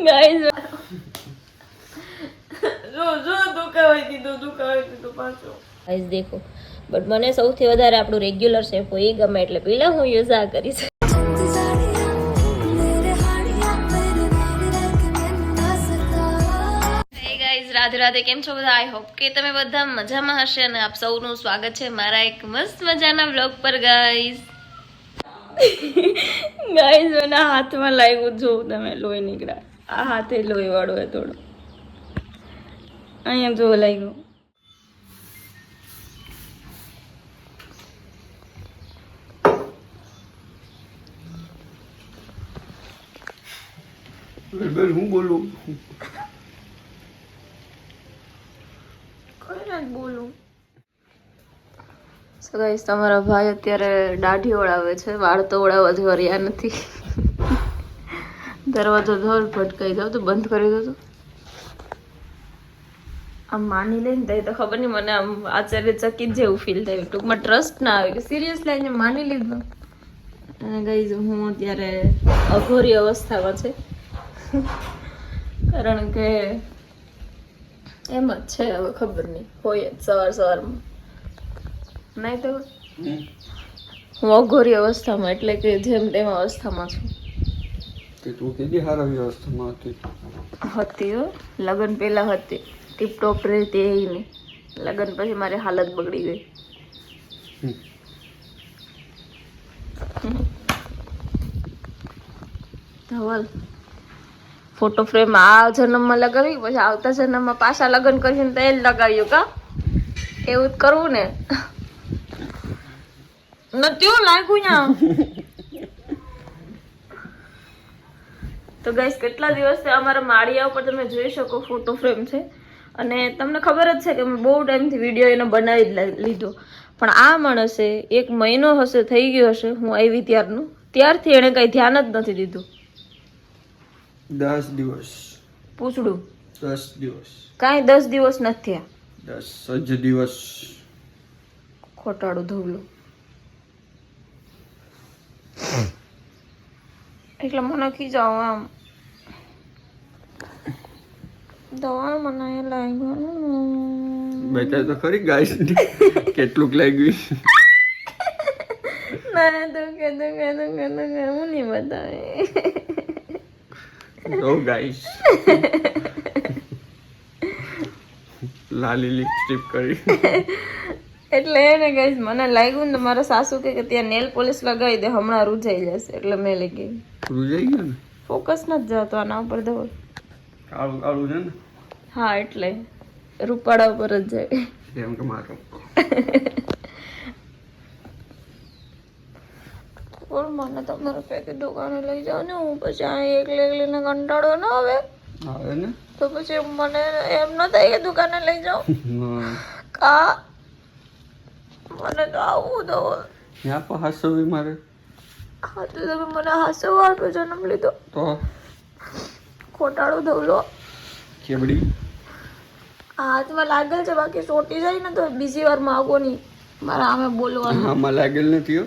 Guys જો દુખાવાઈ દીધું પાછું ગાઈસ દેખો. બટ મને સૌથી વધારે આપણું રેગ્યુલર શેમ્પુ એ ગમે એટલે પેલા હું યુઝ આ કરીશ. રાધે રાધે, કેમ છો બધા? આઈ હોપ કે તમે બધા મજામાં હશે અને આપ સૌનું સ્વાગત છે મારા એક મસ્ત મજાના વ્લોગ પર. ગાઈઝ મને હાથમાં લાગ્યું, જો તમે લોહી નીકળ્યા. આ હાથે લોહી વાળો હે થોડો, અહીંયા જો લાગ્યું. હું બોલું બોલું સો ગાઈસ, તમારા ભાઈ અત્યારે દાઢી ઓળાવે છે. વાળ તો ઓળાવવા જ રહ્યા નથી. દરવાજો ધોર ભટકાઈ જાવ તો બંધ કરી દો. તો આમ માની લઈને થાય તો ખબર નહીં, મને આમ આશ્ચર્યચકિત જેવું ફીલ થયું. ટૂંકમાં ટ્રસ્ટ ના આવે કે સિરિયસલી એને માની લીધું. અને ગાઈસ હું અત્યારે અઘોરી અવસ્થામાં છે, કારણ કે એમ જ છે. હવે ખબર નહીં, હોય જ સવારમાં નહીં તો હું અઘોરી અવસ્થામાં, એટલે કે જેમ તેમ અવસ્થામાં છું. તું કેવી સારા વ્યવસ્થામાં હતી હો, લગ્ન પહેલા હતી ટીપટોપ રહેતી. એ નહીં, લગ્ન પછી મારી હાલત બગડી ગઈ. ધવલ ફોટો ફ્રેમ આ જન્મમાં લગાવી, પછી આવતા જન્મમાં પાછા લગ્ન કરીને તો એ જ લગાવ્યું. કા એવું જ કરવું ને? નથી લાગ્યું ત્યાં. તો ગાઈસ, કેટલા દિવસથી અમારા માળિયા ઉપર તમે જોઈ શકો ફોટો ફ્રેમ છે. અને તમને ખબર જ છે કે મેં બહુ ટાઈમથી વિડીયો એનો બનાવી જ લીધો. પણ આ માણસે 1 મહિનો હશે થઈ ગયો હશે હું આવી ત્યારથી એણે કઈ ધ્યાન જ નથી દીધું. 10 દિવસ પૂછડું 10 દિવસ કાંઈ 10 દિવસ નથી થયા. 10 જ દિવસ. ખોટાડું ધોવલું. એટલે મને ખીજાવ આમ દવા મને લાગ્યું. બતા તો ખરી ગાઈસ કેટલુંક લાગ્યું. ના તો કે હું નહીં બતાવે. નો ગાઈસ, લાલી લિપસ્ટિક કરી. એટલે એને ગાઈસ મને લાગ્યું ને મારા સાસુ કે ત્યાં નેલ પોલિશ લગાવી દે, હમણાં રૂજાઈ જશે. એટલે મેં લઈ ગઈ. રૂજાઈ ગયો ને? ફોકસ નથી જતો આના ઉપર. દો કાળું કાળું છે ને? હા, એટલે રૂપાળા ઉપર જ જાય. એમ કે મારો મને તમારે પેકે દુકાને લઈ જાવ ને, હું પછી આ એકલે કંટાળો ન આવે ને, તો પછી મને એમ ન થાય કે દુકાને લઈ જાવ. કા મને તો આવું દો. ત્યાં પણ હાસવી મારે. હા તો તમે મને હાસવા આટલો જન્મ લીધો તો ખોટાળો ધવલો કેબડી હાથમાં લાગેલ છે, બાકી ચોટી જાય ને તો બીજી વાર માગો નહીં મારા આમે બોલવાનું. આમાં લાગેલ નથી હો.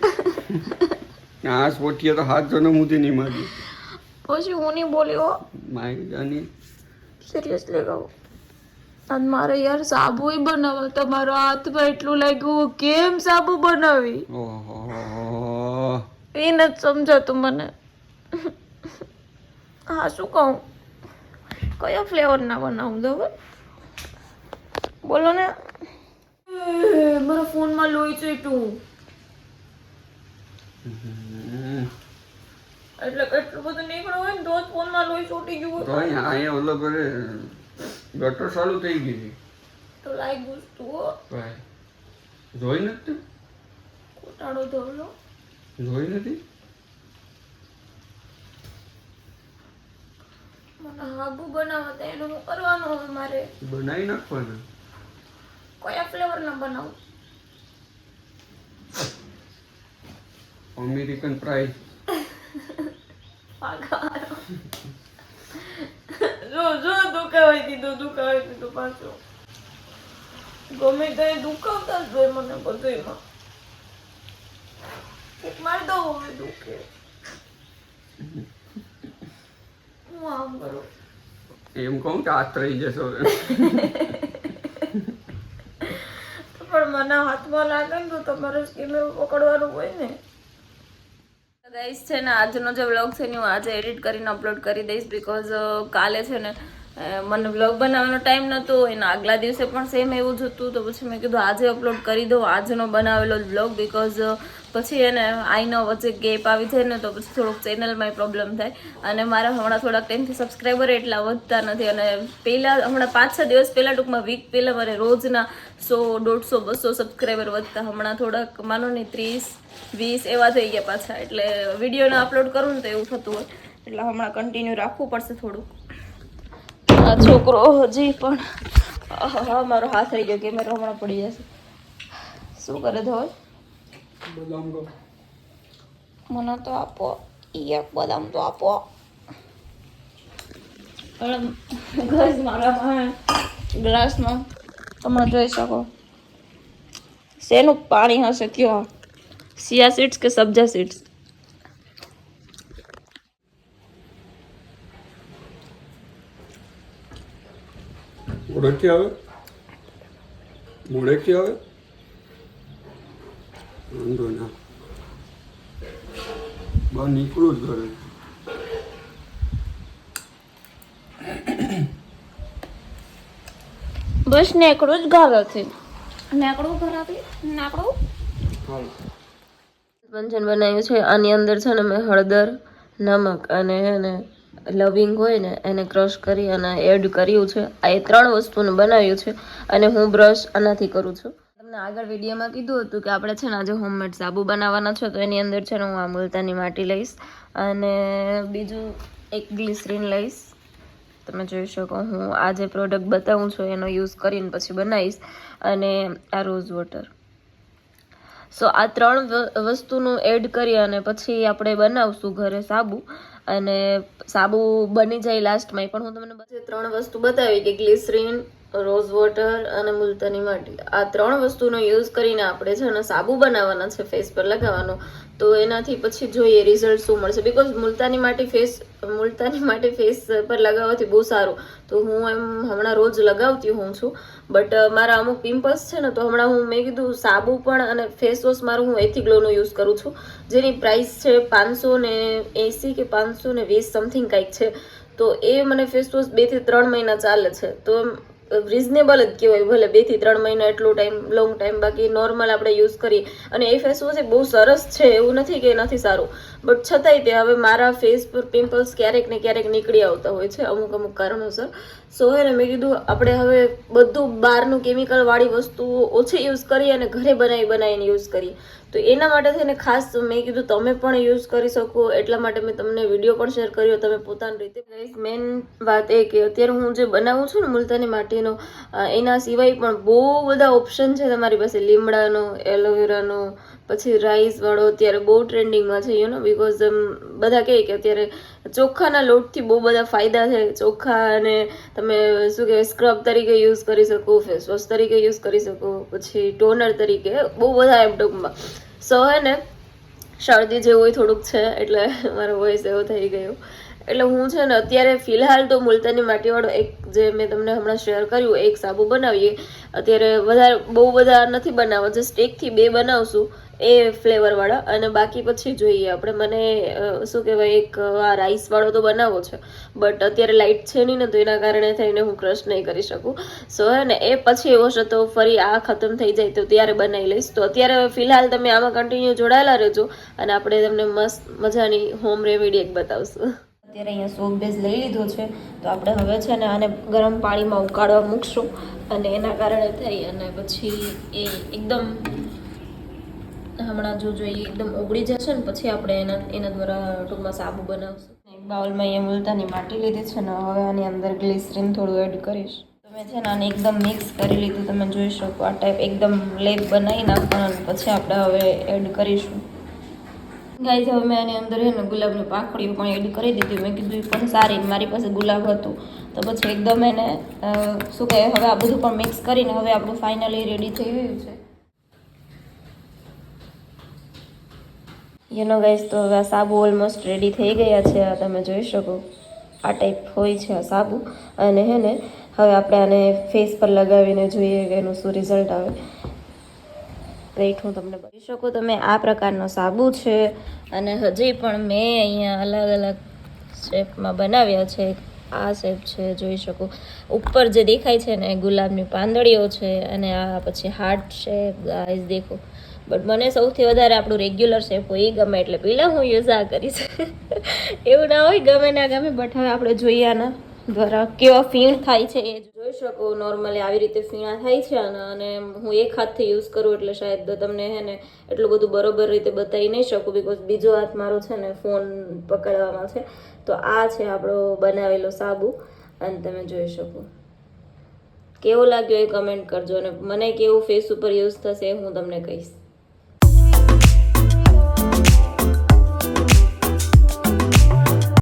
આ સોટીએ તો હાથ જોને મુદી નહીં મારી. પછી હું નહીં બોલી હો, મારી જાની સિરિયસલી કહું. અને મારે યાર સાબુ બનાવવા, તમારો હાથમાં એટલું લાગ્યું. કેમ સાબુ બનાવી ઓહો એ નથી સમજાતું મને. હા શું કહું, કયો ફ્લેવર ના બનાવું દો બોલો ને. મારા ફોનમાં લોહી ચોટ્યું. એટલે એટલું બધું નીકળ્યું હોય ને તો જ ફોનમાં લોહી ચોટી ગયું તો અહીંયા ઓલો કરે ગટર ચાલુ થઈ ગઈ છે તો લાગ્યું તું ભાઈ. જોઈ નથી? કોટાડો ધોલો જોઈ નથી? મને હાબુ બનાવતા એનું શું કરવાનું હવે મારે? બનાવી નાખવાના. કયા ફ્લેવર ના બનાવું? American price. જો દુખાવાઈ દીધું પાછું. ગમે તો દુખાવતા જ હોય મને બધુંમાં. મારી દો હવે દુખે. હું આમ કરું એમ કહું કે હાથ રહી જશો પણ મને હાથમાં લાગે ને તો તમારે કેમેરો પકડવાનું હોય ને. ગાઈસ છે ને આજનો જે વ્લોગ છે ને હું આજે એડિટ કરીને અપલોડ કરી દઈશ બીકોઝ કાલે છે ને મને વ્લોગ બનાવવાનો ટાઈમ નહોતો એના આગલા દિવસે પણ સેમ એવું જ હતું તો પછી મેં કીધું આજે અપલોડ કરી દઉં આજનો બનાવેલો વ્લોગ બીકોઝ પછી એને આઈનો વચ્ચે ગેપ આવી જાય ને તો પછી થોડુંક ચેનલમાં પ્રોબ્લેમ થાય અને મારા હમણાં થોડાક ટાઈમથી સબસ્ક્રાઈબર એટલા વધતા નથી અને પહેલાં હમણાં 5-6 દિવસ પહેલાં ટૂંકમાં વીક પહેલાં મારે રોજના 100, 150, 200 સબસ્ક્રાઈબર વધતા હમણાં થોડાક માનો ને 30-20 એવા થઈ ગયા પાછા એટલે વિડીયોને અપલોડ કરું ને તો એવું થતું હોય એટલે હમણાં કન્ટિન્યુ રાખવું પડશે થોડુંક. આ છોકરો હજી પણ હા મારો હાથ રહી ગયો કેમેરો હમણાં પડી જશે. શું કરે ધોલ? મને તો આપો એક બદામ તો આપો. મારા ગ્લાસમાં તમે જોઈ શકો શેનું પાણી હશે કયો સિયા સીડ્સ કે સબ્જા સીડ્સ? મોડેથી આવે વાંધો ના બહાર નીકળું જ ઘરે. બસ નેકડું જ ઘર હતી નેકડું ઘર હતી નેકડું પંચન બનાવ્યું છે. આની અંદર છે ને મેં હળદર, નમક અને એને લવિંગ હોય ને એને ક્રશ કરી અને એડ કર્યું છે. આ એ 3 વસ્તુને બનાવ્યું છે અને હું બ્રશ આનાથી કરું છું. તમને આગળ વિડીયોમાં કીધું હતું કે આપણે છે ને આજે હોમમેડ સાબુ બનાવવાના છે તો એની અંદર છે ને હું આ મુલતાની માટી લઈશ અને બીજું એક ગ્લિસરીન લઈશ. તમે જોઈ શકો હું આ જે પ્રોડક્ટ બતાવું છું એનો યુઝ કરીને પછી બનાવીશ અને આ રોઝ વોટર. સો આ 3 વસ્તુનું એડ કરી અને પછી આપણે બનાવશું ઘરે સાબુ અને સાબુ બની જાય લાસ્ટમાં પણ હું તમને બધી 3 વસ્તુ બતાવી કે ગ્લિસરીન, રોઝ વોટર અને મુલતાની માટી આ 3 વસ્તુનો યુઝ કરીને આપણે છે ને સાબુ બનાવવાના છે ફેસ પર લગાવવાનો તો એનાથી પછી જોઈએ રિઝલ્ટ શું મળશે બીકોઝ મુલતાની માટી ફેસ પર લગાવવાથી બહુ સારું તો હું એમ હમણાં રોજ લગાવતી હું છું બટ મારા અમુક પિમ્પલ્સ છે ને તો હમણાં મેં કીધું સાબુ પણ અને ફેસ વોશ મારું હું એથિગ્લોનો યુઝ કરું છું જેની પ્રાઇસ છે 580 કે 520 સમથિંગ કંઈક છે તો એ મને ફેસ વોશ 2 થી 3 મહિના ચાલે છે તો રિઝનેબલ જ કહેવાય ભલે 2 થી 3 મહિના એટલો ટાઈમ લોંગ ટાઈમ બાકી નોર્મલ આપણે યુઝ કરીએ અને એ ફેસ વોશ બહુ સરસ છે એવું નથી કે નથી સારું બટ છતાંય તે હવે મારા ફેસ પર પિમ્પલ્સ ક્યારેક ને ક્યારેક નીકળી આવતા હોય છે અમુક કારણોસર સો હે ને મેં કીધું આપણે હવે બધું બહારનું કેમિકલ વાળી વસ્તુઓ ઓછી યુઝ કરીએ અને ઘરે બનાવીને યુઝ કરીએ તો એના માટે થઈને ખાસ મેં કીધું તમે પણ યુઝ કરી શકો એટલા માટે મેં તમને વિડીયો પણ શેર કર્યો તમે પોતાની રીતે. મેઇન વાત એ કે અત્યારે હું જે બનાવું છું ને મુલતાની માટીનો એના સિવાય પણ બહુ બધા ઓપ્શન છે તમારી પાસે લીમડાનો, એલોવેરાનો, પછી રાઈસ વાળો અત્યારે બહુ ટ્રેન્ડિંગમાં છે યુ નો બીકોઝ બધા કહે કે અત્યારે ચોખાના લોટથી બહુ બધા ફાયદા છે. ચોખા અને તમે શું કહેવાય સ્ક્રબ તરીકે યુઝ કરી શકો, ફેસ વોશ તરીકે યુઝ કરી શકો, પછી ટોનર તરીકે બહુ બધા એમ ટૂંકમાં સો હે ને શરદી જેવું હોય થોડુંક છે એટલે મારો વોઇસ એવો થઈ ગયો એટલે હું છે ને અત્યારે ફિલહાલ તો મુલતાની માટીવાળો એક જે મેં તમને હમણાં શેર કર્યું એક સાબુ બનાવીએ અત્યારે બહુ બધા નથી બનાવવા જસ્ટ 1 થી 2 બનાવશું એ ફ્લેવરવાળા અને બાકી પછી જોઈએ આપણે મને શું કહેવાય એક આ રાઈસવાળો તો બનાવવો છે બટ અત્યારે લાઇટ છે નહીં ને તો એના કારણે થઈને હું ક્રશ નહીં કરી શકું સો હે ને એ પછી એવો છે તો ફરી આ ખતમ થઈ જાય તો ત્યારે બનાવી લઈશ તો અત્યારે ફિલહાલ તમે આમાં કન્ટિન્યુ જોડાયેલા રહેજો અને આપણે તમને મસ્ત મજાની હોમ રેમેડી એક બતાવશું. અત્યારે અહીંયા સોપ બેઝ લઈ લીધો છે તો આપણે હવે છે ને આને ગરમ પાણીમાં ઉકાળવા મૂકશું અને એના કારણે થઈ અને પછી એ એકદમ હમણાં જો જોઈએ એકદમ ઉગળી જશે ને પછી આપણે એના દ્વારા ટૂંકમાં સાબુ બનાવશું. એક બાઉલમાં અહીંયા મુલતાની માટી લીધી છે ને હવે આની અંદર ગ્લિસરીન થોડું એડ કરીશ. તમે છે ને આને એકદમ મિક્સ કરી લીધું તમે જોઈ શકો આ ટાઈપ એકદમ લેપ બનાવી નાખવાનું પછી આપણે હવે એડ કરીશું. ગાઈઝ હવે મેં આની અંદર ને ગુલાબની પાંખડીઓ પણ એડ કરી દીધી મેં કીધું પણ સારી મારી પાસે ગુલાબ હતું તો પછી એકદમ એને શું કહે હવે આ બધું પણ મિક્સ કરીને હવે આપણું ફાઇનલી રેડી થઈ ગયું છે. યુ નો ગાઈઝ તો હવે આ સાબુ ઓલમોસ્ટ રેડી થઈ ગયા છે આ તમે જોઈ શકો આ ટાઈપ હોય છે આ સાબુ. અને હે ને હવે આપણે આને ફેસ પર લગાવીને જોઈએ કે એનું શું રિઝલ્ટ આવે. વેઇટ હું તમને બતાવી શકું. તમે આ પ્રકારનો સાબુ છે અને હજી પણ મેં અહીંયા અલગ અલગ શેપમાં બનાવ્યા છે. આ શેપ છે, જોઈ શકો. ઉપર જે દેખાય છે ને ગુલાબની પાંદડીઓ છે અને આ પછી હાર્ટ શેપ. ગાઈસ દેખો. બટ મને સૌથી વધારે આપણું રેગ્યુલર શેપ હોય એ ગમે, એટલે પહેલાં હું યુઝ આ કરીશ. એવું ના હોય ગમે ના ગમે, બટ હવે આપણે જોઈએ આના દ્વારા કેવા ફીણ થાય છે એ જોઈ શકો. નોર્મલી આવી રીતે ફીણા થાય છે અને હું એક હાથથી યુઝ કરું એટલે શાયદ તમને હે ને એટલું બધું બરોબર રીતે બતાવી નહીં શકું, બિકોઝ બીજો હાથ મારો છે ને ફોન પકડવામાં છે. તો આ છે આપણો બનાવેલો સાબુ અને તમે જોઈ શકો. કેવો લાગ્યો એ કમેન્ટ કરજો અને મને કેવું ફેસ ઉપર યુઝ થશે એ હું તમને કહીશ.